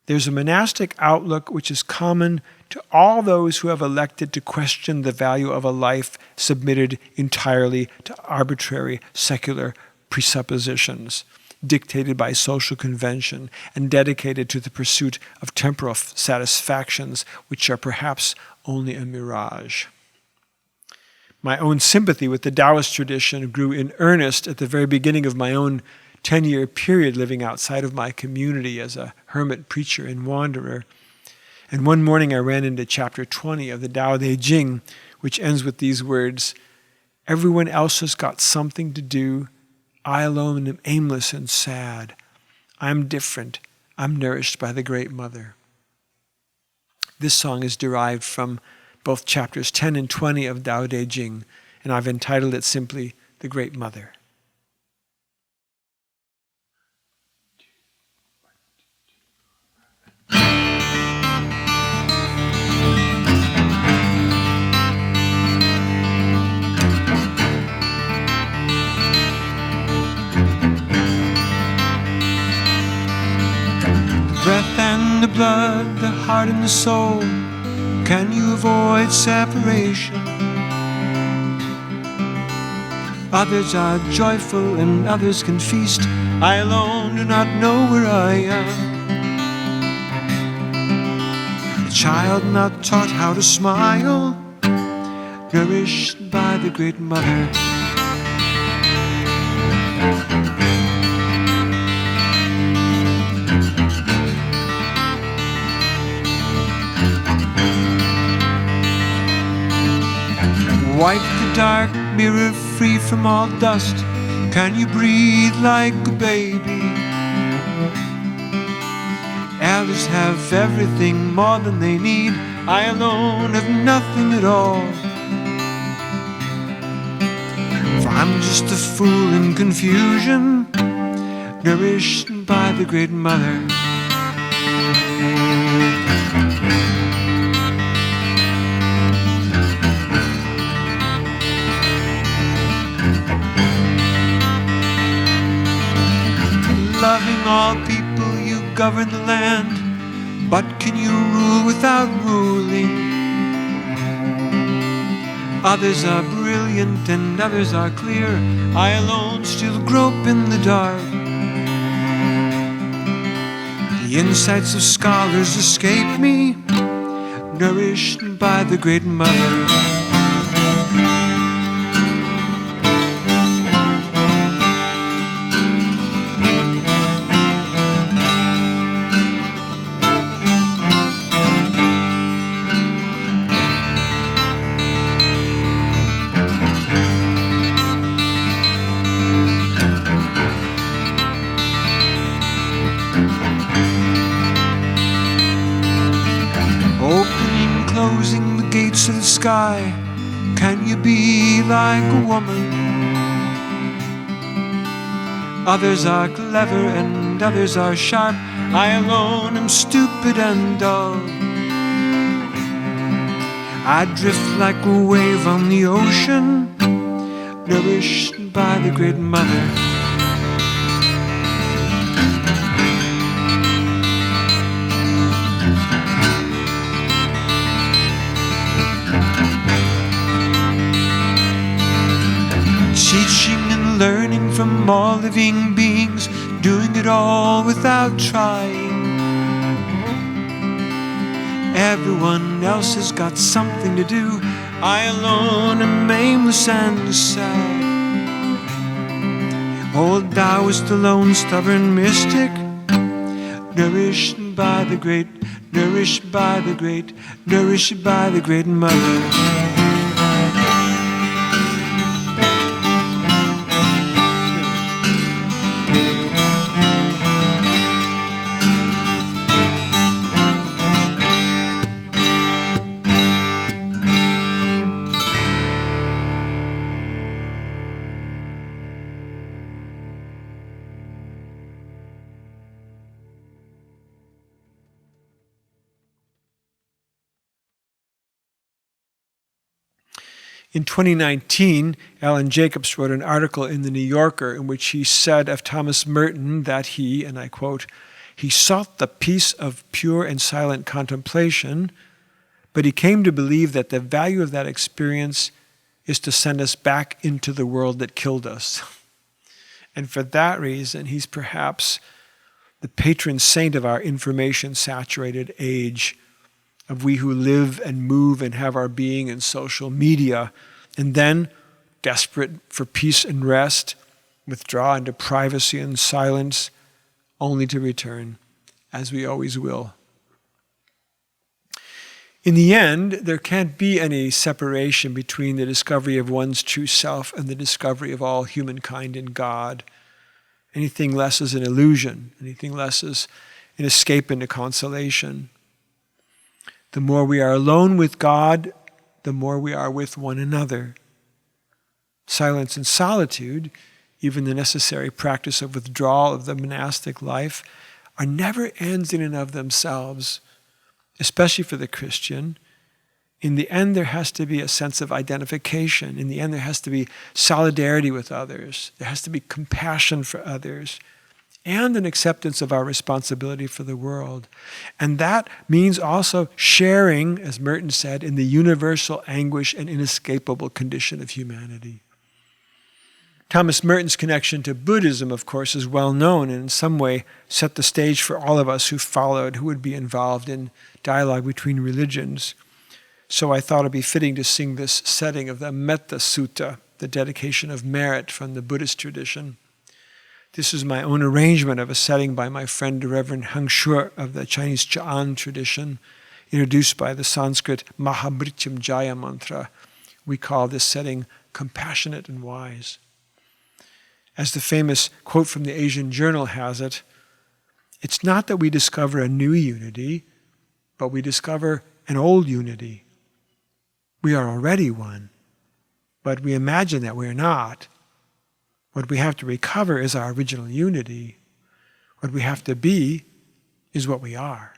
there's a monastic outlook which is common to all those who have elected to question the value of a life submitted entirely to arbitrary secular presuppositions, dictated by social convention and dedicated to the pursuit of temporal satisfactions which are perhaps only a mirage. My own sympathy with the Taoist tradition grew in earnest at the very beginning of my own 10-year period living outside of my community as a hermit preacher and wanderer. And one morning I ran into chapter 20 of the Tao Te Ching, which ends with these words, "Everyone else has got something to do. I alone am aimless and sad. I'm different. I'm nourished by the Great Mother." This song is derived from both chapters 10 and 20 of Tao Te Ching, and I've entitled it simply, The Great Mother. Breath and the blood, the heart and the soul, can you avoid separation? Others are joyful and others can feast. I alone do not know where I am. A child not taught how to smile, nourished by the Great Mother. Wipe the dark mirror free from all dust. Can you breathe like a baby? Elders have everything more than they need. I alone have nothing at all. For I'm just a fool in confusion, nourished by the Great Mother. Loving all people, you govern the land, but can you rule without ruling? Others are brilliant and others are clear. I alone still grope in the dark. The insights of scholars escape me, nourished by the Great Mother. Closing the gates of the sky, can you be like a woman? Others are clever and others are sharp. I alone am stupid and dull. I drift like a wave on the ocean, nourished by the Great Mother. Teaching and learning from all living beings, doing it all without trying. Everyone else has got something to do. I alone am aimless and sad. Old Taoist, the lone stubborn mystic, nourished by the great, nourished by the great, nourished by the Great Mother. In 2019, Alan Jacobs wrote an article in The New Yorker in which he said of Thomas Merton that he, and I quote, he sought the peace of pure and silent contemplation, but he came to believe that the value of that experience is to send us back into the world that killed us. And for that reason, he's perhaps the patron saint of our information-saturated age, of we who live and move and have our being in social media, and then, desperate for peace and rest, withdraw into privacy and silence, only to return, as we always will. In the end, there can't be any separation between the discovery of one's true self and the discovery of all humankind in God. Anything less is an illusion. Anything less is an escape into consolation. The more we are alone with God, the more we are with one another. Silence and solitude, even the necessary practice of withdrawal of the monastic life, are never ends in and of themselves, especially for the Christian. In the end, there has to be a sense of identification. In the end, there has to be solidarity with others. There has to be compassion for others, and an acceptance of our responsibility for the world. And that means also sharing, as Merton said, in the universal anguish and inescapable condition of humanity. Thomas Merton's connection to Buddhism, of course, is well known and in some way set the stage for all of us who followed, who would be involved in dialogue between religions. So I thought it'd be fitting to sing this setting of the Metta Sutta, the dedication of merit from the Buddhist tradition. This is my own arrangement of a setting by my friend the Reverend Heng Shuo of the Chinese Cha'an tradition, introduced by the Sanskrit Mahamrityam Jaya mantra. We call this setting compassionate and wise. As the famous quote from the Asian Journal has it, it's not that we discover a new unity, but we discover an old unity. We are already one, but we imagine that we are not. What we have to recover is our original unity. What we have to be is what we are.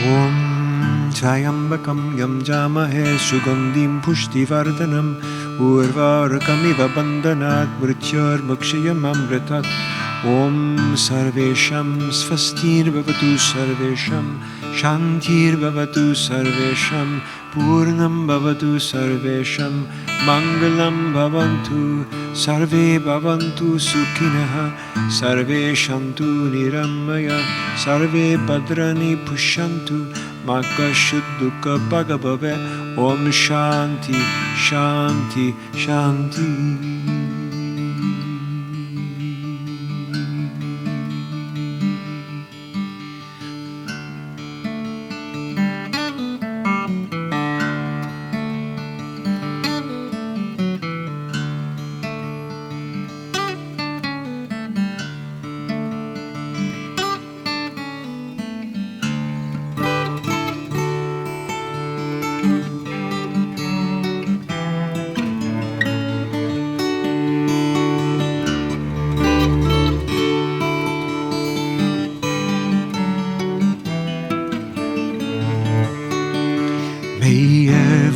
Om Chayambakam Yamjamahe Sugandhim Pushtivardhanam Urvarkamiva Bandhanat Mrityur Mukshayam Amritat Om Sarvesham Svastir Bhavatu Sarvesham Shantir Bhavatu Sarvesham Purnam Bhavatu Sarvesham Mangalam Bhavantu Sarve Bhavantu Sukhinaha Sarve Shantu Niramaya Sarve Bhadrani Pushantu Makashudduka Bhagavave Om Shanti Shanti Shanti.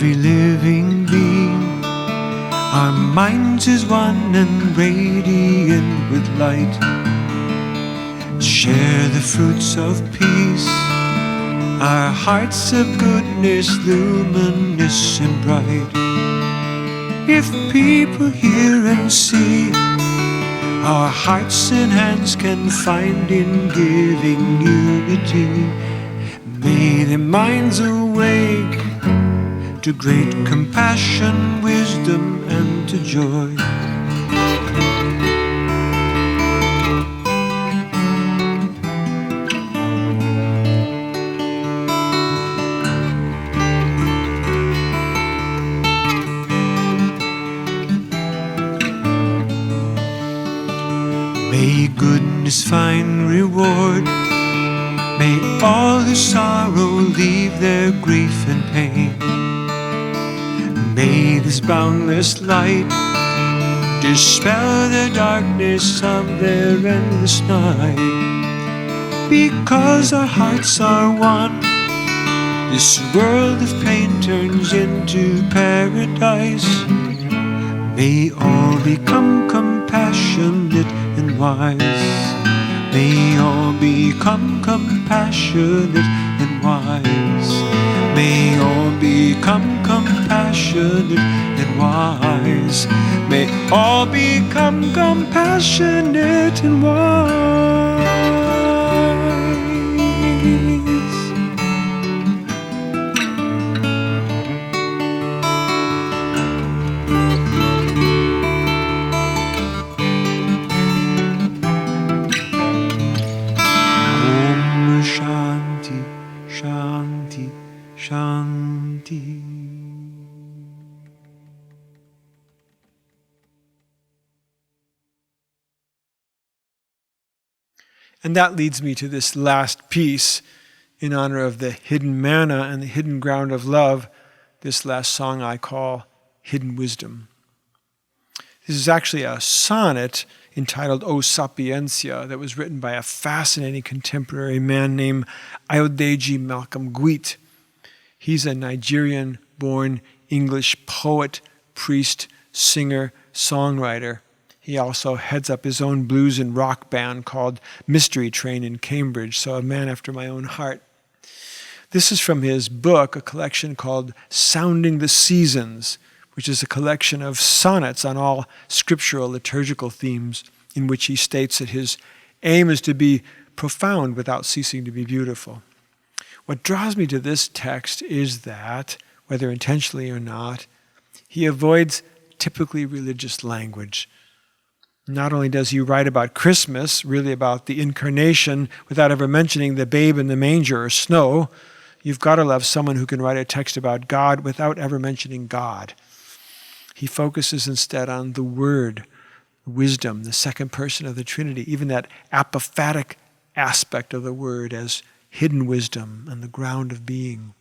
every living being. Our minds is one and radiant with light. Share the fruits of peace, our hearts of goodness luminous and bright. If people hear and see, our hearts and hands can find in giving unity. May their minds awake to great compassion, wisdom, and to joy. May goodness find reward. May all who sorrow leave their grief and pain. May this boundless light dispel the darkness of their endless night. Because our hearts are one, this world of pain turns into paradise. May all become compassionate and wise. May all become compassionate and wise. May all become compassionate and wise. May all become compassionate and wise. Shanti. And that leads me to this last piece in honor of the hidden manna and the hidden ground of love. This last song I call Hidden Wisdom. This is actually a sonnet entitled O Sapiencia that was written by a fascinating contemporary man named Ayodeji Malcolm Gwit. He's a Nigerian-born English poet, priest, singer, songwriter. He also heads up his own blues and rock band called Mystery Train in Cambridge, so a man after my own heart. This is from his book, a collection called Sounding the Seasons, which is a collection of sonnets on all scriptural liturgical themes, in which he states that his aim is to be profound without ceasing to be beautiful. What draws me to this text is that, whether intentionally or not, he avoids typically religious language. Not only does he write about Christmas, really about the incarnation, without ever mentioning the babe in the manger or snow. You've got to love someone who can write a text about God without ever mentioning God. He focuses instead on the Word, wisdom, the second person of the Trinity, even that apophatic aspect of the Word as hidden wisdom and the ground of being.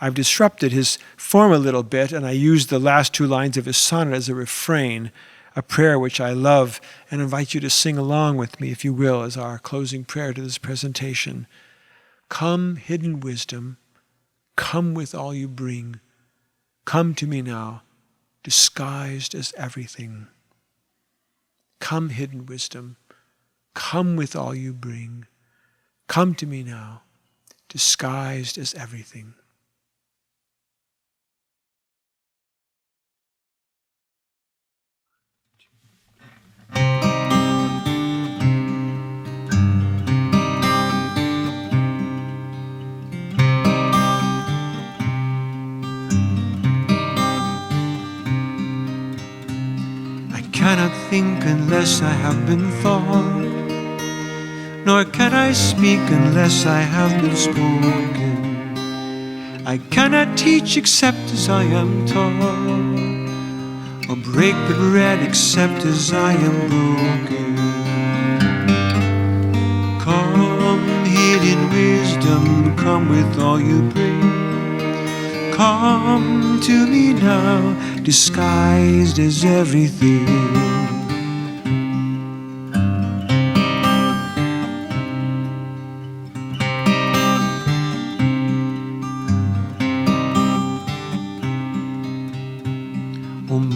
I've disrupted his form a little bit, and I used the last two lines of his sonnet as a refrain, a prayer which I love, and invite you to sing along with me, if you will, as our closing prayer to this presentation. Come, hidden wisdom, come with all you bring. Come to me now, disguised as everything. Come, hidden wisdom, come with all you bring. Come to me now, disguised as everything. I cannot think unless I have been thought, nor can I speak unless I have been spoken. I cannot teach except as I am taught, or break the bread except as I am broken. Come, hidden wisdom, come with all you bring. Come to me now, disguised as everything.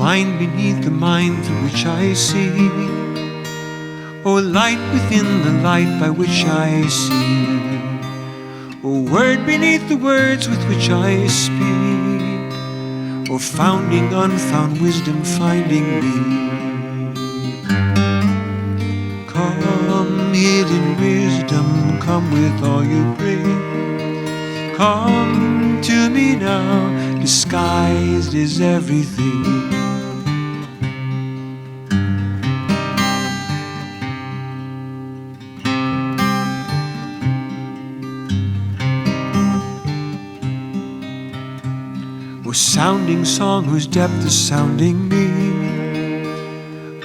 mind beneath the mind through which I see, O light within the light by which I see, O word beneath the words with which I speak, O founding unfound wisdom finding me. Come, hidden wisdom, come with all you bring. Come to me now, disguised is everything. O sounding song whose depth is sounding me,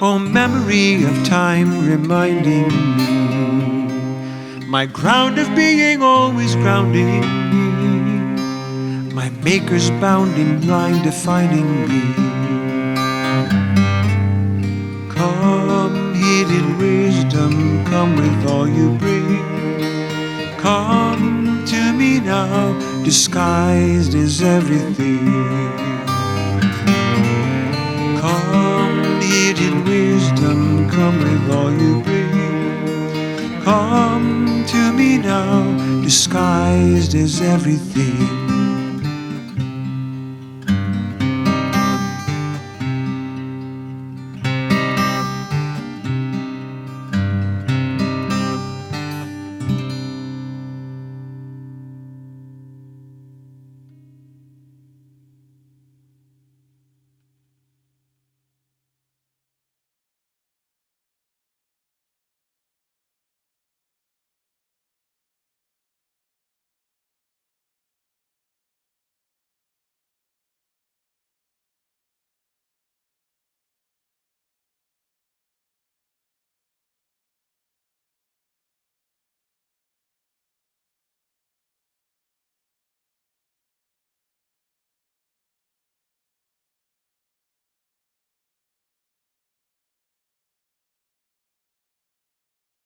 O memory of time reminding me, my ground of being always grounding me, my maker's bounding line defining me. Come, hidden wisdom, come with all you bring. Come to me now, disguised is everything. Come, hidden wisdom, come with all you bring. Come to me now, disguised is everything.